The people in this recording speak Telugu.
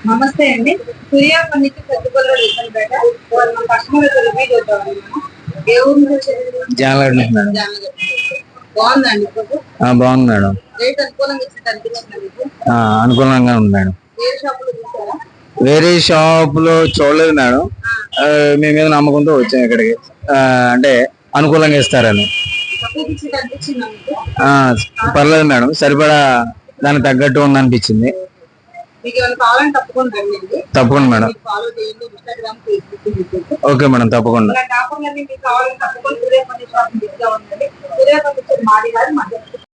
నమస్తే అండి. సూర్య ఫర్నిచర్ సత్తుపల్లిలో రీసెంట్‌పేట. ఇవాళ మన కస్టమర్ యొక్క రివ్యూ చూద్దామండి మనం. ఏ ఊరు నుంచి వచ్చారు? జానగడ్ నుంచి మేడం. జానగడ్. బాగుందండి ఫోటో? బాగుంది మేడం. రేట్ అనుకూలంగా ఇచ్చినట్టు అనిపించిందా మీకు? అనుకూలంగా ఉంది మేడం. వేరే షాపులో చూసారా? వేరే షాప్ లో చూడలేదు మేడం. మీ మీద నమ్మకంతో వచ్చాం ఇక్కడికి. అంటే అనుకూలంగా ఇస్తారని. తక్కువకి ఇచ్చినట్టు అనిపించిందా మీకు? పర్లేదు మేడం, సరిపడా దానికి తగ్గట్టు ఉంది అనిపించింది. మీకు ఏమైనా కావాలంటే తప్పకుండా రండి. తప్పకుండా మేడం. ఫాలో చేయండి ఇన్‌స్టాగ్రామ్, ఫేస్‌బుక్. ఓకే మేడం, తప్పకుండా. ఇలా కాకుండా మీకు కావాలంటే తప్పకుండా సూర్య ఫర్నిచర్ షాప్ విజిట్ అవ్వండి. సూర్య ఫర్నిచర్ మాది కాదు, మా